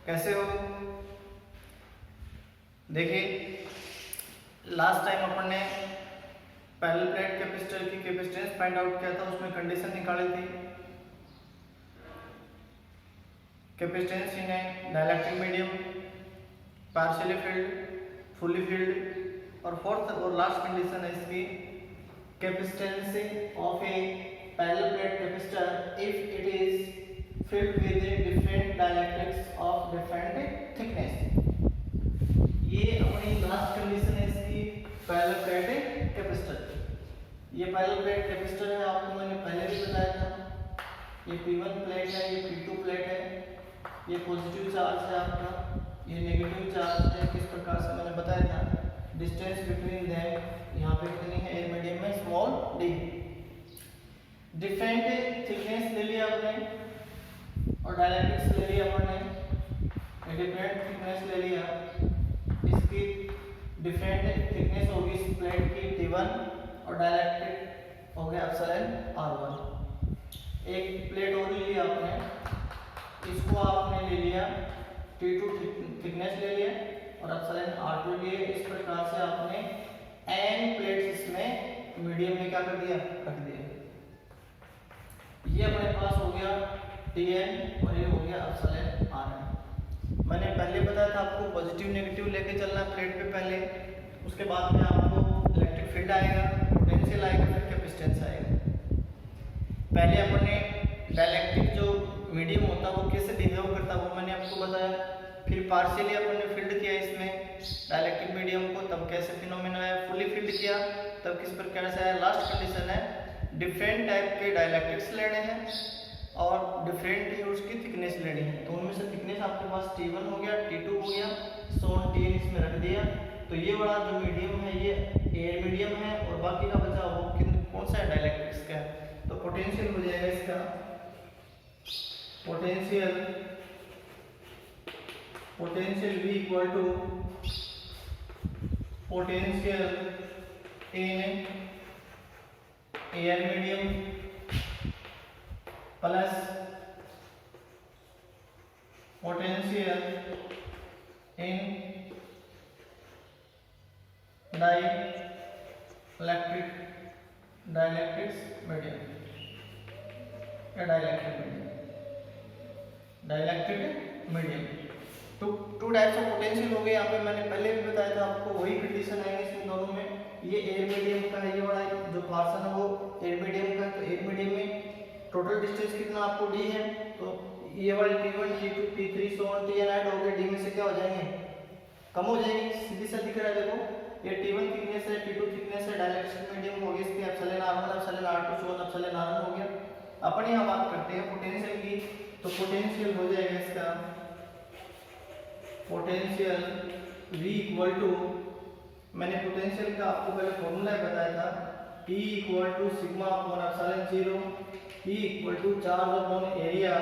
कैसे हो? देखिए, लास्ट टाइम अपन ने पैरेलल प्लेट कैपेसिटर की कैपेसिटेंस फाइंड आउट किया था, उसमें कंडीशन निकाली थी। Capacitance in a dielectric medium, partially filled, fully filled, और फोर्थ और लास्ट कंडीशन है इसकी capacitance of a parallel plate capacitor if it is filled with different dielectrics of different thickness। ये अपनी लास्ट कंडीशन है इसकी पैरेलल प्लेट कैपेसिटर। ये parallel plate capacitor है, आपको मैंने पहले भी बताया था। ये P1 प्लेट है, ये P2 प्लेट है, ये पॉजिटिव चार्ज है आपका, ये नेगेटिव चार्ज है। किस प्रकार से मैंने बताया था, डिस्टेंस बिटवीन देम यहाँ पे कितनी है एयर मीडियम में, स्मॉल d। डिफरेंट थिकनेस ले लिया आपने और डाइलेक्ट्रिक्स ले लिया अपन ने, डिफरेंट थिकनेस ले लिया। इसकी डिफरेंट थिकनेस होगी इस प्लेट की T1 और डाइलेक्ट्रिक हो गया एप्सिलॉन R1। एक प्लेट और ले लिया आपने, इसको आपने ले लिया T2 थिकनेस ले लिया और एप्सिलॉन R2 लिए। इस प्रकार से आपने n प्लेट्स इसमें मीडियम में क्या कर दिया, रख दिया। ये अपने पास हो गया Tn और ये हो गया एप्सिलॉन Rn। मैंने पहले बताया था आपको पॉजिटिव नेगेटिव लेके चलना प्लेट पे पहले, उसके बाद में आपको इलेक्ट्रिक फील्ड आएगा, पोटेंशियल आएगा, फिर कैपेसिटेंस आएगा। पहले अपन ने डाइलेक्ट्रिक जो मीडियम होता है वो कैसे बिहेव करता है वो मैंने आपको बताया। फिर पार्शियली अपन ने फील्ड किया इसमें डाइलेक्ट्रिक मीडियम को, तब कैसे फिनोमेना है। फुली फील्ड किया तब किस प्रकार से आया। लास्ट कंडीशन है डिफरेंट टाइप के डाइलेक्ट्रिक्स लेने हैं और डिफरेंट ही उसकी थिकनेस लेनी है। तो उनमें से थिकनेस आपके पास T1 हो गया, T2 हो गया, सोन Tn इसमें रख दिया। तो ये वाला जो मीडियम है ये एयर मीडियम है और बाकी का बचा वो कौन सा है, डाइलेक्ट्रिक्स का है। तो पोटेंशियल हो जाएगा इसका potential V equal to potential in air medium plus potential in dielectrics medium या dielectric medium. Two types of potential हो गए यहाँ पे, मैंने पहले भी बताया था आपको। वही कंडीशन आएगी इसमें दोनों में। ये एयर मीडियम का है, ये वाला जो पोर्शन है वो एयर मीडियम का। तो एयर मीडियम में टोटल डिस्टेंस कितना आपको d है, तो ये वाले T1 T2 T3 so on Tn add हो गए, d में से क्या हो जाएंगे, कम हो जाएंगे। सीधी सा दिख रहा है, देखो ये T1 थिकनेस है, T2 थिकनेस है, डाइलेक्ट्रिक मीडियम हो गया इसके epsilon R1 epsilon R2 so on epsilon Rn हो गया। अपन यहाँ बात करते हैं पोटेंशियल की, तो पोटेंशियल हो जाएगा इसका पोटेंशियल V इक्वल टू, मैंने पोटेंशियल का आपको पहले फॉर्मूला बताया था, E equal to sigma upon epsilon 0, E equal to charge upon area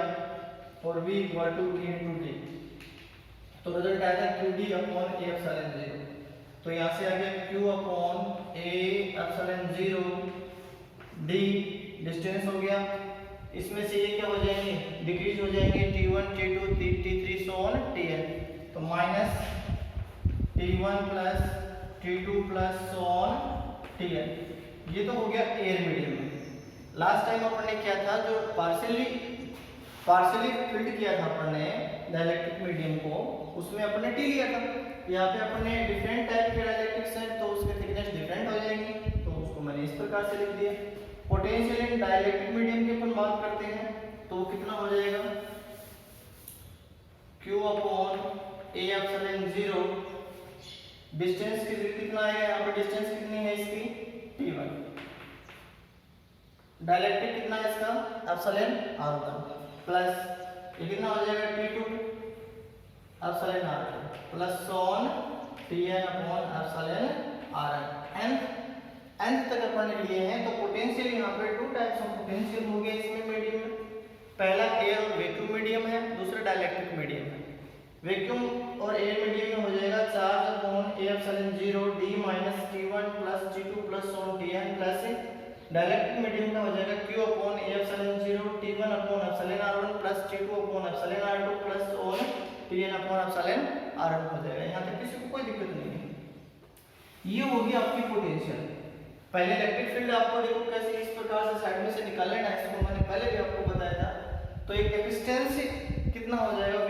और V equal to E into T. तो रिजल्ट आया था QD अपॉन A एप्सिलॉन 0। तो यहाँ से आ गया Q upon A epsilon 0 D distance हो गया। इसमें से ये क्या हो जाएंगे, डिक्रीज हो जाएंगे, T1 T2 T3 so on Tn। तो minus T1 plus T2 plus so on Tn। ये तो हो गया एयर मीडियम में। लास्ट टाइम अपन ने क्या था, जो पार्शियली फिल्ड किया था अपन ने डाइलेक्ट्रिक मीडियम को, उसमें अपन ने T लिया था। यहाँ पे अपन ने डिफरेंट टाइप के डाइलेक्ट्रिक्स हैं तो उसके थिकनेस डिफरेंट हो जाएंगी, तो उसको मैंने इस प्रकार से लिख दिया। पोटेंशियल इन डाइलेक्ट्रिक मीडियम की अपन बात करते हैं तो वो कितना हो जाएगा, Q upon A epsilon 0। Distance कितना आएगा, यहाँ पे डिस्टेंस कितनी है इसकी T1। डाइलेक्ट्रिक कितना है इसका एप्सिलॉन R1 प्लस ये कितना हो जाएगा T2 epsilon R2 plus so on Tn upon epsilon Rn। nth तक अपन ने लिए हैं। तो पोटेंशियल यहाँ पे टू टाइप्स ऑफ पोटेंशियल हो गए इसमें मीडियम में। पहला एयर और वैक्यूम मीडियम है, दूसरा डाइलेक्ट्रिक मीडियम है। वैक्यूम और एयर मीडियम में हो जाएगा charge upon A epsilon 0 D minus T1 plus T2 plus so on Tn plus dielectric medium का हो जाएगा Q upon A epsilon 0 T1 upon epsilon R1 plus T2 upon epsilon R2 plus so on Tn upon epsilon Rn हो जाएगा। यहाँ तक किसी को कोई दिक्कत नहीं है। ये होगी आपकी पोटेंशियल। पहले इलेक्ट्रिक फील्ड आपको देखो कैसे इस प्रकार से साइड में से निकाल लेना है, इसको मैंने पहले भी आपको बताया था। तो एक कैपेसिटेंस कितना हो जाएगा, V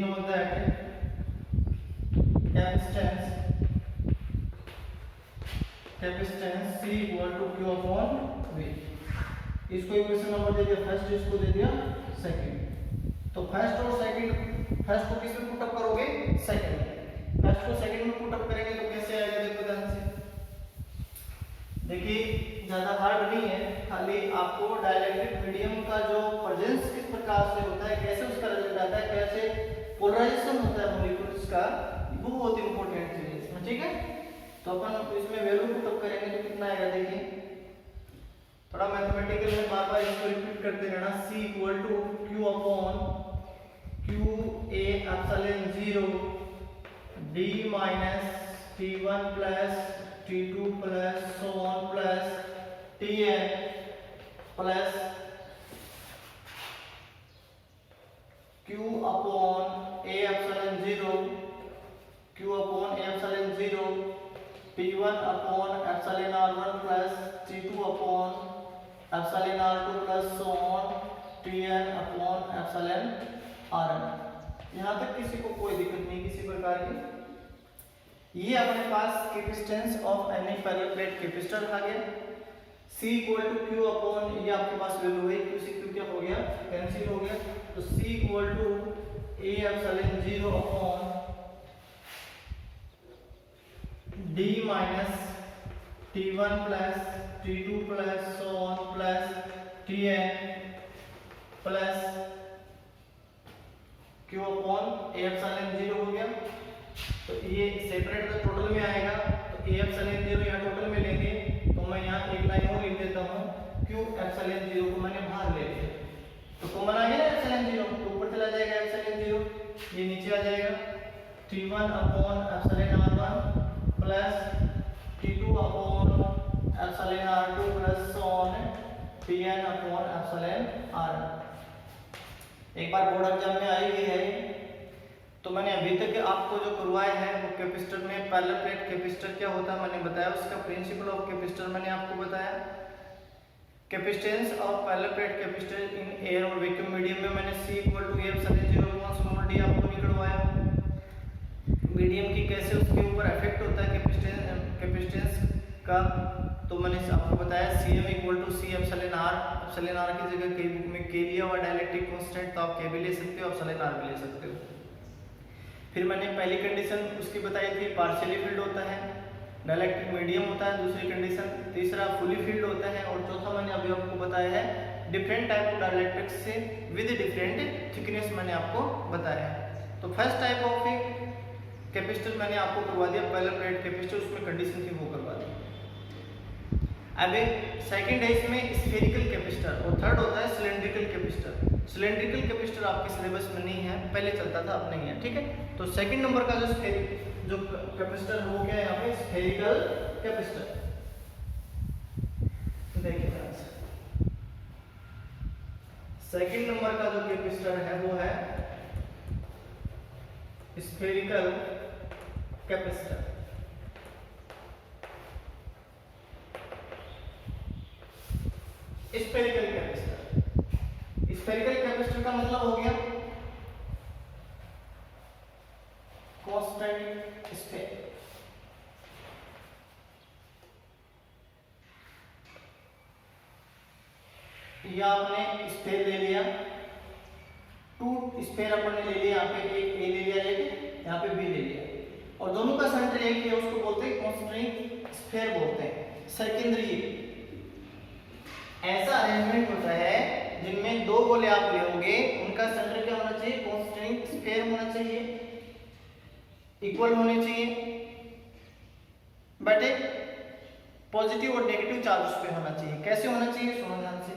know that capacitance C equal to Q upon V। इसको इक्वेशन नंबर दे दिया फर्स्ट, इसको दे दिया सेकंड। तो फर्स्ट और सेकंड, फर्स्ट को किस में पुट अप करोगे, सेकंड में। फर्स्ट को सेकंड में पुट अप करेंगे तो कैसे आएगा, देखो ध्यान से। देखिए ज्यादा हार्ड नहीं है, खाली आपको डाइलेक्ट्रिक मीडियम का जो प्रेजेंस किस प्रकार से होता है, कैसे उसका रिजल्ट आता है, कैसे पोलराइजेशन होता है मॉलिक्यूल्स का, वो बहुत इंपॉर्टेंट चीज है इसमें, ठीक है। तो अपन इसमें वैल्यू पुट अप करेंगे तो कितना आएगा, देखिए थोड़ा मैथमेटिकल में बार बार इसको रिपीट करते रहना। C equal to Q upon Q A epsilon 0 D minus T1 plus T2 plus so on plus Tn plus Q upon A epsilon 0 Q upon A epsilon 0 T1 upon epsilon R1 plus T2 upon epsilon R2 plus so on Tn upon epsilon Rn। यहाँ तक किसी को कोई दिक्कत नहीं किसी प्रकार की। ये अपने पास capacitance of any parallel plate capacitor आ गया। C equal to Q upon, ये आपके पास वैल्यू है, Q से Q क्या हो गया, कैंसिल हो गया। तो C equal to A epsilon 0 upon D minus T1 plus T2 plus so on plus Tn plus Q upon A epsilon 0 हो गया। तो ये सेपरेट तो टोटल में आएगा, तो A एप्सिलॉन 0 यहाँ टोटल में लेंगे, तो मैं यहाँ एक लाइन और लिख देता हूँ, Q एप्सिलॉन 0 को मैंने बाहर ले लिया, तो कॉमन आ गया ना एप्सिलॉन 0, तो ऊपर चला जाएगा एप्सिलॉन 0, ये नीचे आ जाएगा T1 upon epsilon R1 plus T2 upon epsilon R2 plus so on Tn upon epsilon Rn। एक बार बोर्ड एग्जाम में आई हुई है। तो मैंने अभी तक आपको जो करवाया है वो कैपेसिटर में पैरेलल प्लेट कैपेसिटर क्या होता है मैंने बताया, उसका प्रिंसिपल ऑफ कैपेसिटर मैंने आपको बताया। Capacitance of parallel plate capacitor in air और वैक्यूम मीडियम में मैंने C equal to epsilon 0 small d आपको निकलवाया। मीडियम की कैसे उसके ऊपर इफेक्ट होता है कैपेसिटेंस का, तो मैंने आपको बताया Cm equal to C epsilon R। Epsilon R की जगह कई बुक में K लिया हुआ डाइलेक्ट्रिक कांस्टेंट, तो आप K भी ले सकते हो, एप्सिलॉन R भी ले सकते हो। फिर मैंने पहली कंडीशन उसकी बताई थी, पार्शियली फील्ड होता है, डाइलेक्ट्रिक मीडियम होता है दूसरी कंडीशन, तीसरा फुली फील्ड होता है, और चौथा मैंने अभी आपको बताया है डिफरेंट टाइप ऑफ डाइलेक्ट्रिक्स से विद डिफरेंट थिकनेस मैंने आपको बताया है। तो फर्स्ट टाइप ऑफ कैपेसिटर मैंने आपको करवा दिया पैरेलल प्लेट कैपेसिटर, उसमें कंडीशन थी वो करवा दी। अब सेकंड है इसमें स्फेरिकल कैपेसिटर, और थर्ड होता है सिलेंड्रिकल कैपेसिटर। सिलेंड्रिकल कैपेसिटर आपके सिलेबस में नहीं है, पहले चलता था अब नहीं है, ठीक है। तो सेकंड नंबर का जो कैपेसिटर हो गया यहाँ पे स्फेरिकल कैपेसिटर। देखिए सेकंड नंबर का जो कैपेसिटर है वो है spherical capacitor. Spherical capacitor, spherical capacitor का मतलब हो गया कांस्टेंट स्फेयर। या आपने स्फेयर ले लिया, टू स्फेयर अपन ने ले लिया, यहाँ पे एक ए ले लिया, एक यहाँ पे बी ले लिया, और दोनों का सेंटर एक है, उसको बोलते हैं कांस्टेंट स्फेयर बोलते हैं। सेकेंडरी ऐसा अरेंजमेंट होता है जिनमें दो गोले आप लोगे, उनका सेंटर क्या होना चाहिए, कांस्टेंट स्फेयर होना चाहिए, इक्वल होने चाहिए, बट एक पॉजिटिव और नेगेटिव चार्ज उस पे होना चाहिए। कैसे होना चाहिए, सुनो ध्यान से।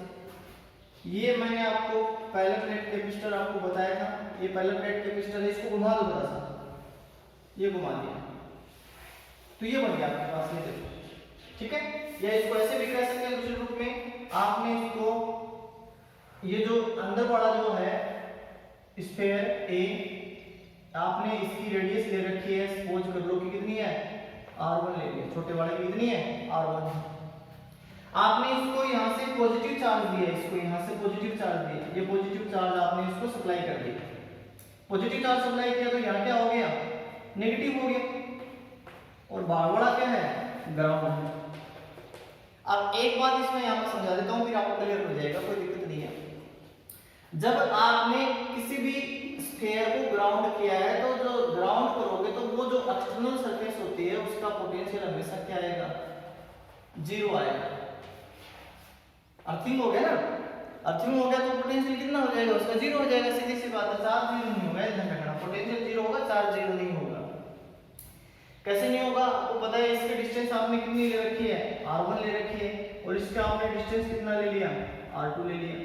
ये मैंने आपको पैरेलल प्लेट कैपेसिटर आपको बताया था, ये पैरेलल प्लेट कैपेसिटर है, इसको घुमा दो थोड़ा सा, ये घुमा दिया तो ये बन गया आपके पास, ये देखो, ठीक है। या इसको ऐसे भी कह सकते हैं दूसरे रूप में, आपने इसको ये जो अंदर वाला जो है स्फीयर ए, आपने इसकी रेडियस ले रखी है, सपोज कर लो कि कितनी है r1 ले लिया, छोटे वाले की कितनी है r1 है। आपने इसको यहाँ से पॉजिटिव चार्ज दिया, इसको यहाँ से पॉजिटिव चार्ज दिया, ये पॉजिटिव चार्ज आपने इसको सप्लाई कर दिया, पॉजिटिव चार्ज सप्लाई किया तो यहाँ क्या हो गया नेगेटिव हो गया, और बाहर वाला क्या है ग्राउंड है। अब एक बात इसमें यहाँ पर समझा देता हूँ, फिर आपको क्लियर हो जाएगा, कोई दिक्कत नहीं है। जब आपने किसी भी स्फीयर को ग्राउंड किया है तो जो ग्राउंड करोगे तो वो जो एक्सटर्नल सरफेस होती है उसका पोटेंशियल हमेशा क्या आएगा, जीरो आएगा। अर्थिंग हो गया ना, अर्थिंग हो गया तो पोटेंशियल कितना हो जाएगा उसका, जीरो हो जाएगा, सीधी सी बात है। चार्ज जीरो नहीं होगा, ध्यान रखना, पोटेंशियल जीरो होगा, चार्ज जीरो नहीं होगा। कैसे नहीं होगा, आपको पता है इसकी डिस्टेंस आपने कितनी ले रखी है r1 ले रखी है, और इसका आपने डिस्टेंस कितना ले लिया r2 ले लिया।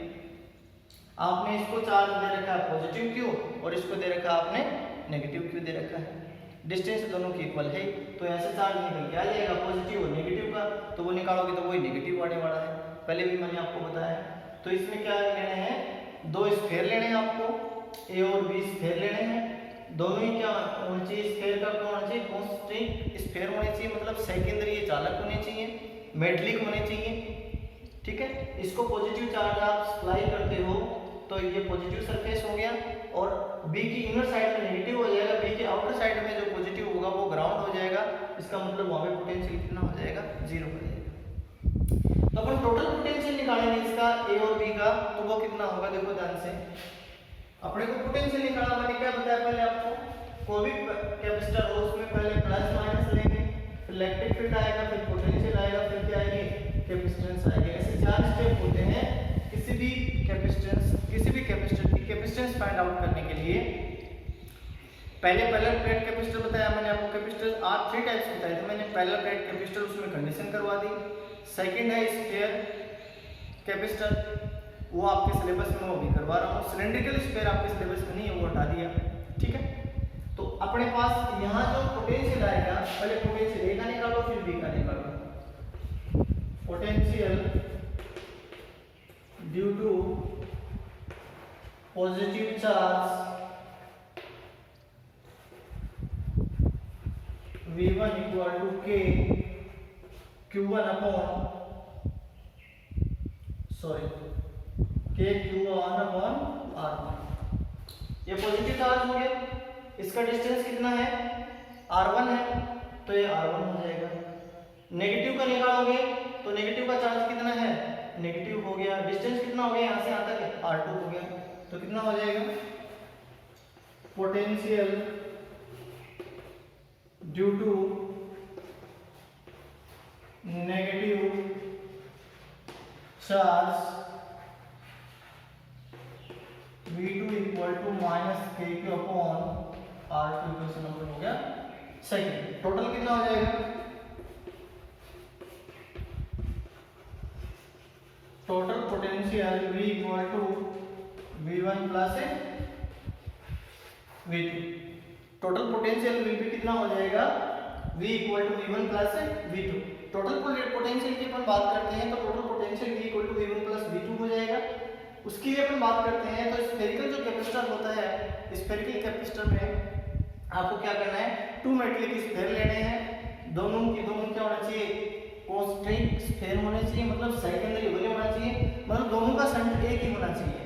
आपने इसको चार्ज दे रखा है पॉजिटिव क्यू, और इसको दे रखा है आपने नेगेटिव क्यू दे रखा है, डिस्टेंस दोनों की इक्वल है, तो ऐसे चार्ज निकल के आ जाएगा पॉजिटिव और नेगेटिव का, तो वो निकालोगे तो वही नेगेटिव आने वाला है, पहले भी मैंने आपको बताया। तो इसमें क्या लेने हैं, दो स्फीयर लेने हैं आपको, ए और बी स्फीयर लेने हैं, दोनों ही क्या होना चाहिए, स्फीयर का क्या होना चाहिए, कांस्टेंट स्फीयर होने चाहिए, मतलब सेकेंडरी चालक होने चाहिए, मेटलिक होने चाहिए, ठीक है। इसको पॉजिटिव चार्ज आप सप्लाई करते हो तो ये पॉजिटिव सरफेस हो गया, और बी की इनर साइड में नेगेटिव हो जाएगा, बी के आउटर साइड में जो पॉजिटिव होगा वो ग्राउंड हो जाएगा, इसका मतलब वहां पे पोटेंशियल कितना हो जाएगा, जीरो हो जाएगा। तो अपन टोटल पोटेंशियल निकालेंगे इसका ए और बी का, तो वो कितना होगा, देखो ध्यान से, अपने को पोटेंशियल निकालना, मैंने क्या बताया पहले आपको, कोई भी कैपेसिटर हो उसमें पहले प्लस माइनस लेंगे, फिर इलेक्ट्रिक फील्ड आएगा, फिर पोटेंशियल आएगा, फिर क्या आएगी कैपेसिटेंस आएगी। ऐसे चार स्टेप होते हैं किसी भी कैपेसिटर की कैपेसिटेंस फाइंड आउट करने के लिए। पहले पैरेलल प्लेट कैपेसिटर बताया मैंने आपको, कैपेसिटर आप 3 टाइप्स बताए थे मैंने, पैरेलल प्लेट कैपेसिटर उसमें कंडीशन करवा दी। सेकंड है स्फीयर कैपेसिटर, वो आपके सिलेबस में वो भी करवा रहा हूँ। सिलेंड्रिकल स्फीयर आपके सिलेबस में नहीं है, वो हटा दिया, ठीक है। तो अपने पास यहाँ जो पोटेंशियल आएगा, पहले पोटेंशियल ए का निकालो फिर बी का निकालो। Potential due to positive charge V1 equal to K Q1 upon K Q1 upon R1। ये पॉजिटिव चार्ज हो गया, इसका डिस्टेंस कितना है R1 है, तो ये R1 हो जाएगा। नेगेटिव का निकालोगे तो नेगेटिव का चार्ज कितना है, नेगेटिव हो गया, डिस्टेंस कितना हो गया यहाँ से यहाँ तक R2 हो गया, तो कितना हो जाएगा, potential due to negative charge V2 equal to minus K Q upon R2 equation number हो गया सेकंड। टोटल कितना हो जाएगा, total potential V equal to V1 plus V2। Total potential V कितना हो जाएगा, V equal to V1 plus V2। Total potential की अपन बात करते हैं तो total potential V equal to V1 plus V2 हो जाएगा। उसके लिए अपन बात करते हैं तो स्फेरिकल जो कैपेसिटर होता है, स्फेरिकल कैपेसिटर में आपको क्या करना है, 2 मेटलिक स्फीयर लेने हैं, दोनों क्या होना चाहिए, कांस्टेंट स्फीयर होने चाहिए, मतलब सेकेंडरी वाले होना चाहिए, मतलब दोनों का सेंटर एक ही होना चाहिए।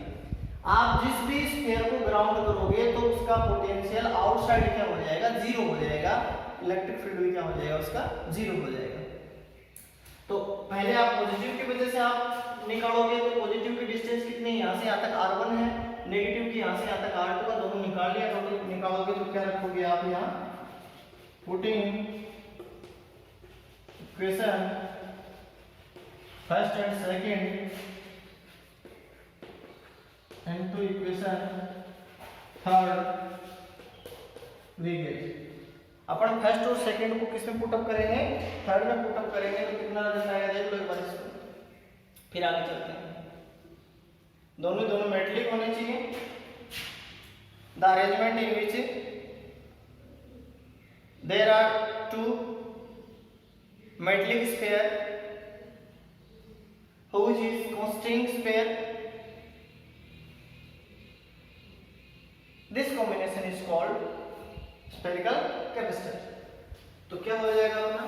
आप जिस भी स्फीयर को ग्राउंड करोगे तो उसका पोटेंशियल आउटसाइड क्या हो जाएगा, जीरो हो जाएगा, इलेक्ट्रिक फील्ड भी क्या हो जाएगा उसका, जीरो हो जाएगा। तो पहले आप पॉजिटिव की वजह से आप निकालोगे तो पॉजिटिव की डिस्टेंस कितनी है, यहाँ से यहाँ तक R1 है, नेगेटिव की यहाँ से यहाँ तक R2 का, दोनों निकाल लिया। टोटल निकालोगे तो क्या रखोगे आप यहाँ, putting equation first and second into equation third, we get upon first और सेकंड को किसमें पुटअप करेंगे, थर्ड में पुटअप करेंगे, तो कितना रिजल्ट आएगा देख लो एक बार इसको, फिर आगे चलते हैं। दोनों मेटलिक होने चाहिए। The arrangement in which there are 2 metallic sphere which is constant sphere this combination is called spherical capacitor. तो क्या हो जाएगा अपना,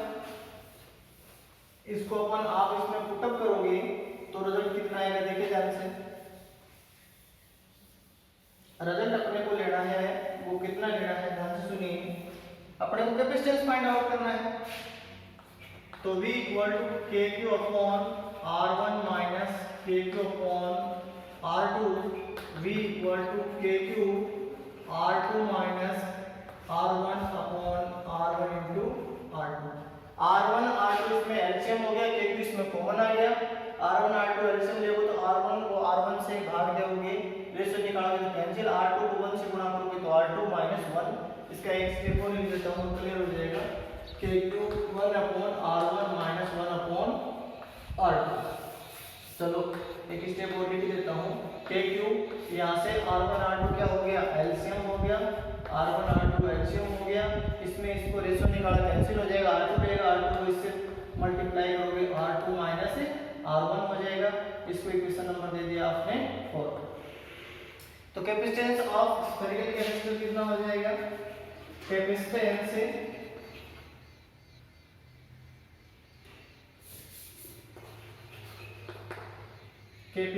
इसको अपन आप इसमें पुटअप करोगे तो रिजल्ट कितना आएगा, देखिए ध्यान से। रिजल्ट अपने को लेना है, वो कितना लेना है ध्यान से सुनिए। अपने को कैपेसिटेंस फाइंड आउट करना है, तो V equal to KQ upon R1 minus KQ upon R2, V equal to KQ R2 minus R1 upon R1 into R2। R1 R2 इसमें एलसीएम हो गया, KQ इसमें कॉमन आ गया। R1 R2 एलसीएम लेगो तो R1 को R1 से भाग दोगे, रेशियो निकालोगे तो कैंसिल, R2 को 1 से गुणा करोगे तो R2 माइनस 1। इसका एक स्टेप और लिख देता हूँ, क्लियर हो जाएगा। KQ 1 upon R1 minus 1 upon R2। चलो एक स्टेप और लिख देता हूँ, KQ यहाँ से R1 R2 क्या हो गया, एलसीएम हो गया, R1 R2 एलसीएम हो गया। इसमें इसको रेशियो निकाला कैंसिल हो जाएगा, R2 रहेगा, R2 को इससे मल्टीप्लाई करोगे R2 माइनस R1 हो जाएगा। इसको इक्वेशन नंबर दे दिया आपने 4। तो कैपेसिटेंस ऑफ स्फेरिकल कैपेसिटर कितना हो जाएगा, capacitance KP,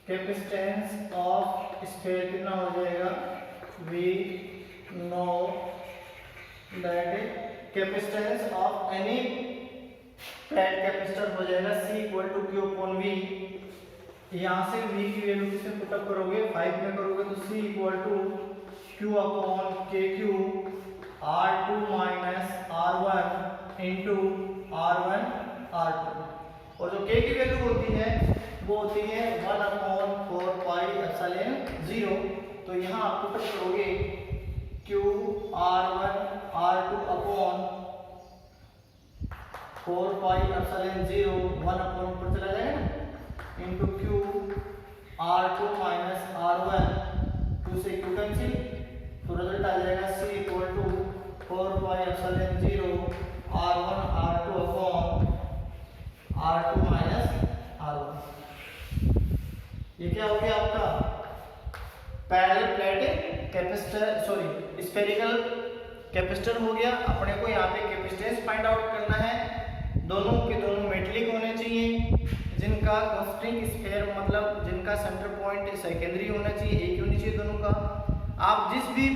capacitance of sphere कितना हो जाएगा, V know that capacitance of any flat capacitor हो जाएगा C equal to Q upon V। यहाँ से V की वैल्यू से पुटअप करोगे 5 में करोगे तो C equal to Q upon KQ R2 minus R1 into R1 R2। और जो K की वैल्यू होती है वो होती है 1 अपॉन 4 पाई एप्सिलॉन 0। तो यहाँ आप पुटअप करोगे Q R1 R2 upon 4 pi epsilon 0, 1 upon ऊपर चला जाएगा into Q R2 minus R1, 2 से Q कैंसिल, तो रिजल्ट आ जाएगा C equal to 4 pi epsilon 0 R1 R2 upon R2 minus R1। ये क्या हो गया आपका parallel plate capacitor, sorry spherical capacitor हो गया। अपने को यहाँ पे कैपेसिटेंस फाइंड आउट करना है। दोनों के दोनों मेटलिक होने चाहिए, जिनका कंस्ट्रिंग स्फीयर मतलब जिनका सेंटर पॉइंट सेकेंडरी होना चाहिए, एक होनी चाहिए दोनों का। आप जिस भी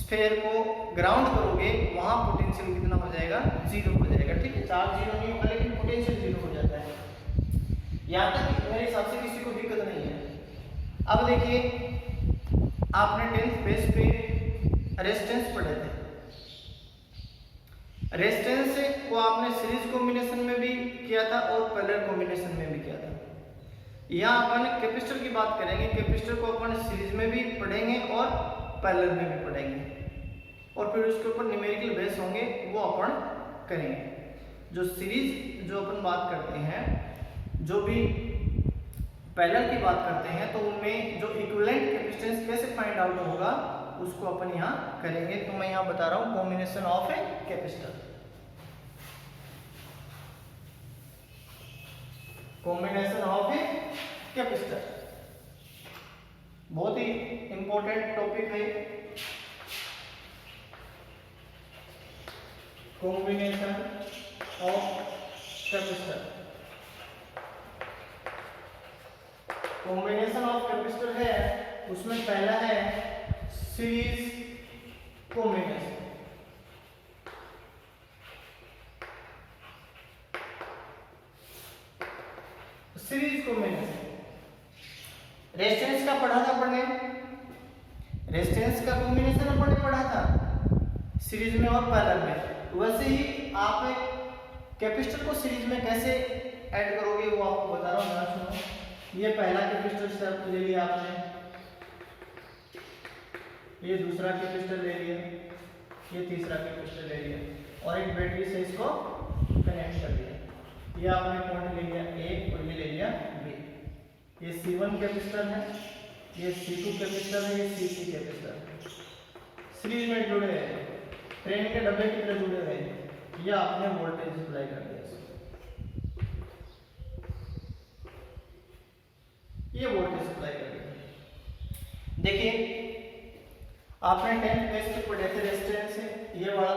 स्फीयर को ग्राउंड करोगे वहां पोटेंशियल कितना हो जाएगा, 0 हो जाएगा। ठीक है, चार्ज 0 नहीं होगा लेकिन पोटेंशियल 0 हो जाता है। यहाँ तक मेरे हिसाब से किसी को दिक्कत नहीं है। अब देखिए आपने 10th बेस पे रेजिस्टेंस पढ़े थे। रेजिस्टेंस को आपने सीरीज कॉम्बिनेशन में भी किया था और पैरेलल कॉम्बिनेशन में भी किया था। यहाँ अपन कैपेसिटर की बात करेंगे, कैपेसिटर को अपन सीरीज में भी पढ़ेंगे और पैरेलल में भी पढ़ेंगे, और फिर उसके ऊपर न्यूमेरिकल बेस होंगे वो अपन करेंगे। जो सीरीज जो अपन बात करते हैं, जो भी पैरेलल की बात करते हैं, तो उनमें जो इक्विवेलेंट कैपेसिटेंस कैसे फाइंड आउट होगा उसको अपन यहाँ करेंगे। तो मैं यहाँ बता रहा हूँ combination of a capacitor. Combination of a capacitor बहुत ही इंपॉर्टेंट टॉपिक है। Combination of capacitor, combination of capacitor है, उसमें पहला है series combination. Series combination resistance का पढ़ा था अपने, रेजिस्टेंस का कॉम्बिनेशन अपने पढ़ा था सीरीज में और पैरेलल में। वैसे ही आप कैपेसिटर को सीरीज में कैसे ऐड करोगे वो आपको बता रहा हूँ, ध्यान सुनो। ये पहला कैपेसिटर स्टेप ले लिया आपने, ये दूसरा कैपेसिटर ले लिया, ये तीसरा कैपेसिटर ले लिया और एक बैटरी से इसको कनेक्ट कर दिया। ये आपने पॉइंट ले लिया A और ये ले लिया B। ये C1 कैपेसिटर है, ये C2 कैपेसिटर है, ये C3 कैपेसिटर है। सीरीज में जुड़े हैं, ट्रेन के डब्बे की तरह जुड़े हुए हैं। ये आपने वोल्टेज सप्लाई कर दिया, ये वोल्टेज सप्लाई देखिए आपने 10th बेस पे पढ़े थे रेजिस्टेंस से, ये वाला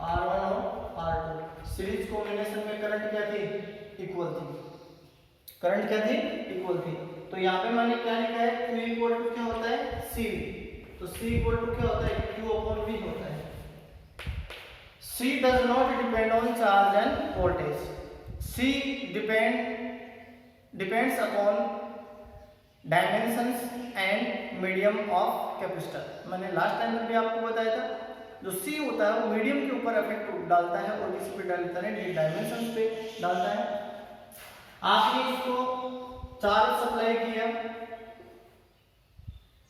R1 और R2 सीरीज कॉम्बिनेशन में करंट क्या थी, इक्वल थी, करंट क्या थी, इक्वल थी। तो यहाँ पे मैंने क्या लिखा है, Q इक्वल टू क्या होता है, C, तो C इक्वल टू क्या होता है, Q अपॉन V होता है। C does not depend on charge and voltage, C depends upon dimensions and medium of capacitor। मैंने लास्ट टाइम में भी आपको बताया था, जो C होता है वो मीडियम के ऊपर इफेक्ट डालता है और किस पे डालता है, डायमेंशन पे डालता है। आपने इसको चार्ज सप्लाई किया,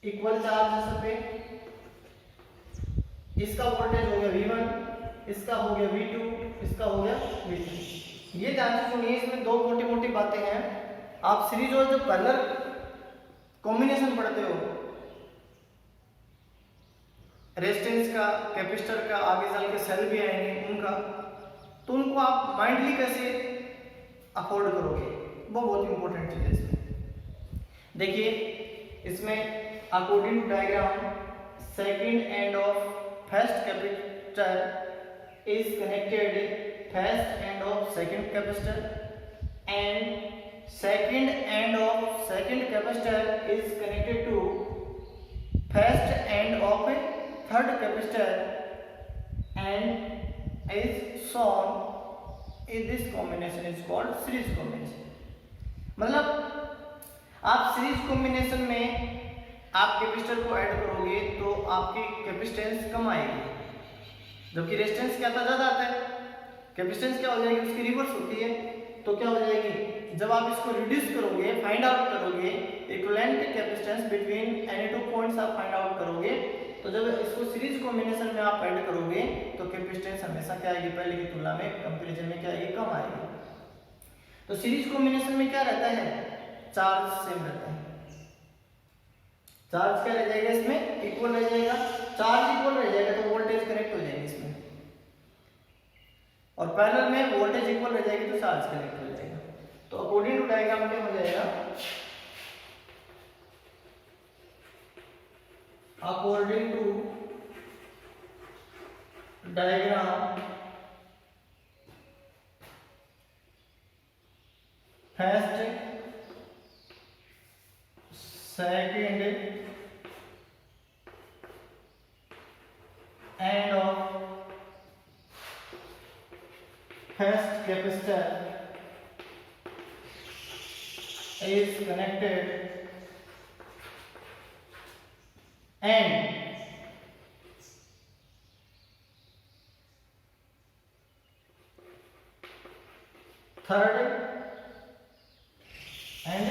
इक्वल चार्ज सब पे, इसका वोल्टेज हो गया V1, इसका हो गया V2, इसका हो गया V3। ये ध्यान से सुनिए, इसमें दो मोटी मोटी बातें हैं। आप सीरीज और जो पैरेलल कॉम्बिनेशन पढ़ते हो, रेजिस्टेंस का, कैपेसिटर का, आगे चल के सेल भी आएंगे उनका, तो उनको आप माइंडली कैसे अफोर्ड करोगे, वो बहुत इंपॉर्टेंट चीज है इसमें। देखिए इसमें according to diagram second end of first capacitor is connected first end of second capacitor and second end of second capacitor is connected to first end of third capacitor end is shown in this combination is called series combination। मतलब आप series combination में आप capacitor को add करोगे तो आपकी capacitance कम आएगी, जबकि रेजिस्टेंस क्या आता ज्यादा आता है। कैपेसिटेंस क्या हो जाएगी, उसकी रिवर्स होती है। तो क्या हो जाएगी, जब आप इसको रिड्यूस करोगे, फाइंड आउट करोगे equivalent capacitance between any two points आप फाइंड आउट करोगे, तो जब इसको सीरीज कॉम्बिनेशन में आप ऐड करोगे तो कैपेसिटेंस हमेशा क्या आएगी, पहले की तुलना में कंपैरिजन में क्या आएगी, कम आएगी। तो सीरीज कॉम्बिनेशन में क्या रहता है, चार्ज सेम रहता है, चार्ज क्या रह जाएगा, इसमें इक्वल रह जाएगा, चार्ज इक्वल रह जाएगा तो वोल्टेज कनेक्ट हो जाएगी इसमें, और पैरेलल में वोल्टेज इक्वल रह जाएगी तो चार्ज कनेक्ट हो जाएगा। तो अकॉर्डिंग टू डायग्राम क्या हो जाएगा, according to diagram first second and of first capacitor is connected and third and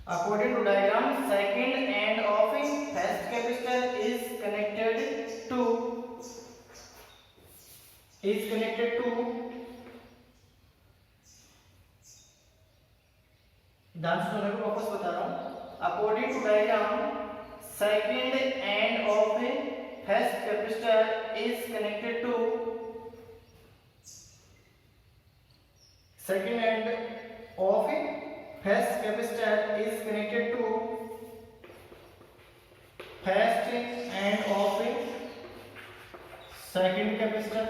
according to diagram second end of first capacitor is connected to ध्यान से सुनने को वापस बता रहा हूं। According to diagram second end of first capacitor is connected to second end of first capacitor is connected to first end of second capacitor।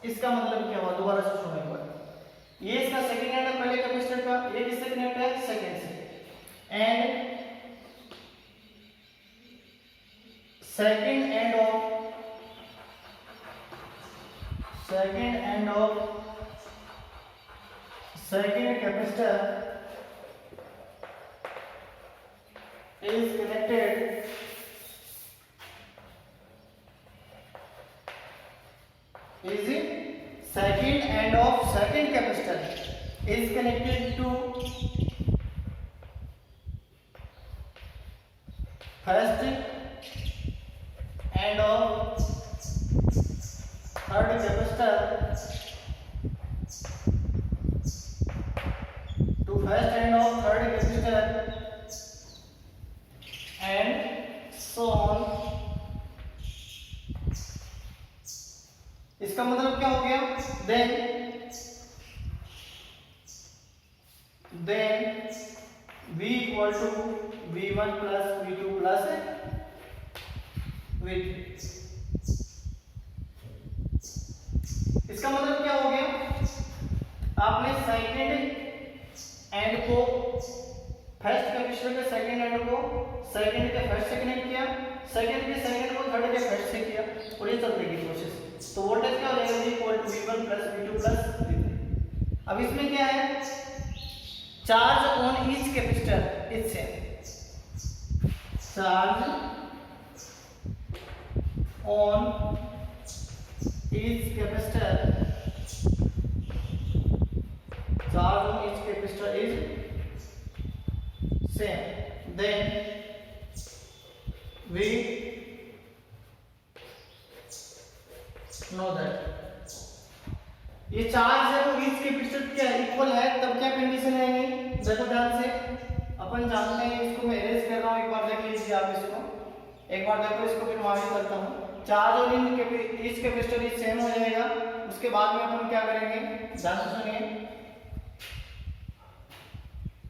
इसका मतलब क्या हुआ, दोबारा से सुनो एक बार। ये इसका सेकंड एंड है पहले कैपेसिटर का, ये किससे कनेक्ट है, सेकंड से, and second end of second capacitor is connected second end of second capacitor is connected to first end of third capacitor to first end of third capacitor and so on। इसका मतलब क्या हो गया, then then V equal to V1 plus V2 plus V3। इसका मतलब क्या हो गया, आपने सेकंड एंड को फर्स्ट कैपेसिटर के सेकंड एंड को सेकंड के फर्स्ट से कनेक्ट किया, सेकंड के सेकंड को थर्ड के फर्स्ट से किया, और ये चलते की प्रोसेस। तो वोल्टेज क्या हो जाएगा, V equal to V1 plus V2 plus V3। अब इसमें क्या है, charge on each capacitor is same, charge on each capacitor, charge on each capacitor is same, then we know that ये चार्ज है वो each कैपेसिटर क्या equal है, तब क्या कंडीशन आएगी, देखो ध्यान से। अपन जानते हैं, इसको मैं इरेज कर रहा हूँ, एक बार देख लीजिए आप इसको, एक बार देखो इसको, फिर वहां भी करता हूँ। चार्ज और ईच कैपेसिटर इज सेम हो जाएगा, उसके बाद में अपन क्या करेंगे, ध्यान से सुनिए।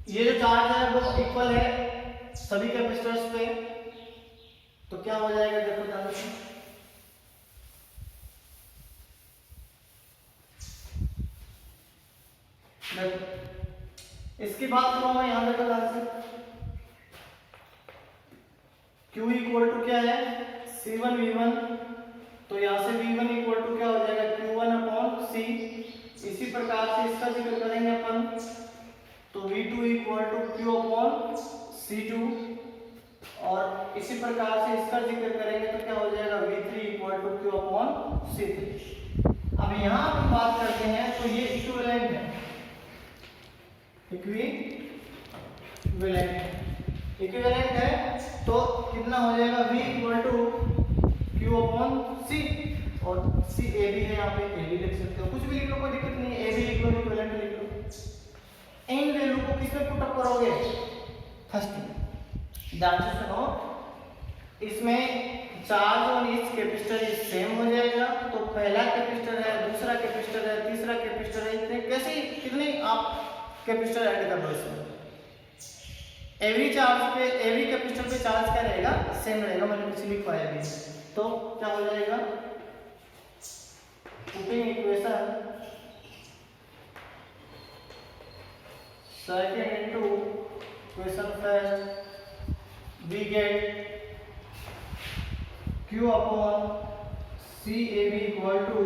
ये जो चार्ज है वो इक्वल है सभी कैपेसिटर्स पे, तो क्या हो जाएगा, देखो ध्यान से। इसकी बात करूं मैं, यहां देखो ध्यान से, Q इक्वल टू क्या है, C1 V1, तो यहां से V1 इक्वल टू क्या हो जाएगा, Q1 अपॉन C। इसी प्रकार से इसका जिक्र करेंगे अपन, तो V2 equal to Q upon C2, और इसी प्रकार से इसका जिक्र करेंगे तो क्या हो जाएगा, V3 equal to Q upon C3। अब यहाँ हम बात करते हैं, तो ये इक्विवेलेंट है, इक्विवेलेंट है, तो कितना हो जाएगा, V equal to Q upon C, और C A B है, यहाँ पे A B लिख सकते हो, कुछ भी लिख लो, कोई दिक्कत नहीं है, A B लिख लो, इक्विवेलेंट लिख लो। इन वैल्यू को किसमें पुट अप करोगे, फर्स्ट में। ध्यान से सुनो, इसमें charge on each capacitor is same हो जाएगा, तो पहला कैपेसिटर है, दूसरा कैपेसिटर है, तीसरा कैपेसिटर है, इतने कैसे कितने आप कैपेसिटर ऐड कर लो इसमें, एवरी चार्ज पे, एवरी कैपेसिटर पे चार्ज क्या रहेगा, सेम रहेगा, मैंने कुछ लिखवाया भी। तो क्या हो जाएगा, putting equation second into question first, we get Q upon CAB equal to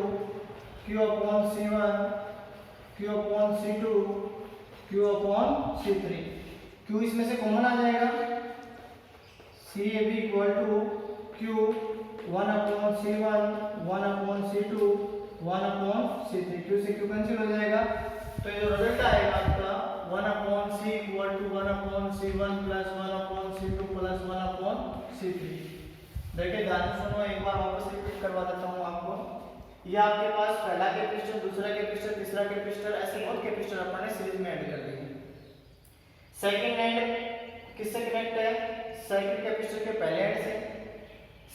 Q upon C1, Q upon C2, Q upon C3। Q इसमें से कॉमन आ जाएगा, CAB equal to Q 1 upon C1, 1 upon C2, 1 upon C3। Q से Q cancel हो जाएगा, तो ये जो result आएगा आपका 1 upon C equal to 1 upon C1 plus 1 upon C2 plus 1 upon C3। देखिए ध्यान से सुनो, एक बार वापस रिपीट करवा देता हूँ आपको। ये आपके पास पहला कैपेसिटर, दूसरा कैपेसिटर, तीसरा कैपेसिटर, ऐसे बहुत कैपेसिटर अपन ने सीरीज में ऐड कर दिए। सेकंड एंड किससे कनेक्ट है, सेकंड कैपेसिटर के पहले एंड से,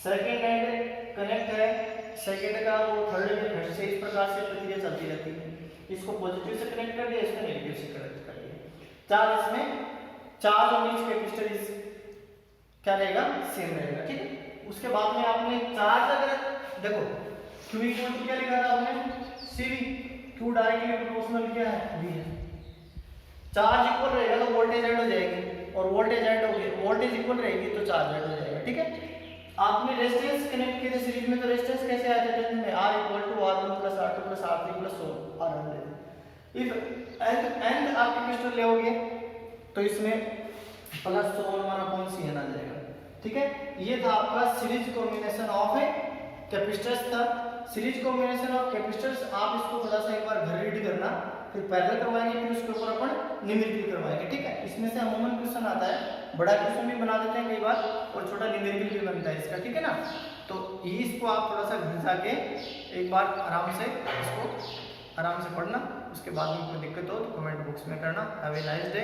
सेकंड एंड कनेक्ट है सेकंड का वो थर्ड के फर्स्ट से, इस प्रकार से प्रक्रिया चलती रहती है। इसको पॉजिटिव से कनेक्ट कर दिया, इसको नेगेटिव से कनेक्ट कर दिया। चार्ज इसमें, charge on each capacitor is क्या रहेगा, सेम रहेगा, ठीक है। उसके बाद में आपने चार्ज अगर देखो Q इक्वल टू क्या लिखा था आपने, CV, Q डायरेक्टली प्रोपोर्शनल क्या है, V है। चार्ज इक्वल रहेगा तो वोल्टेज ऐड हो जाएगी, और वोल्टेज ऐड होगी, वोल्टेज इक्वल रहेगी तो चार्ज ऐड हो जाएगा, ठीक है। आपने रेजिस्टेंस कनेक्ट किए थे सीरीज में, तो रेजिस्टेंस कैसे आया था टेंथ में, R equal to R1 plus R2 plus R3 plus R1। If and आप कैपेसिटर लेओगे तो इसमें प्लस 1/CN आ जाएगा, ठीक है। ये था आपका सीरीज कॉम्बिनेशन ऑफ कैपेसिटर्स था। सीरीज कॉम्बिनेशन ऑफ कैपेसिटर्स आप इसको थोड़ा सा एक बार घर रीड करना, फिर पैरेलल करवाएंगे, फिर उसके ऊपर अपन न्यूमेरिकल करवाएंगे, ठीक है। इसमें से अमूमन क्वेश्चन आता है, बड़ा क्वेश्चन भी बना देते हैं कई बार, और छोटा न्यूमेरिकल भी बनता है इसका, ठीक है ना। तो इसको आप थोड़ा सा घर जाके एक बार आराम से इसको आराम से पढ़ना, उसके बाद में कोई दिक्कत हो तो कमेंट बॉक्स में करना। Have a nice day.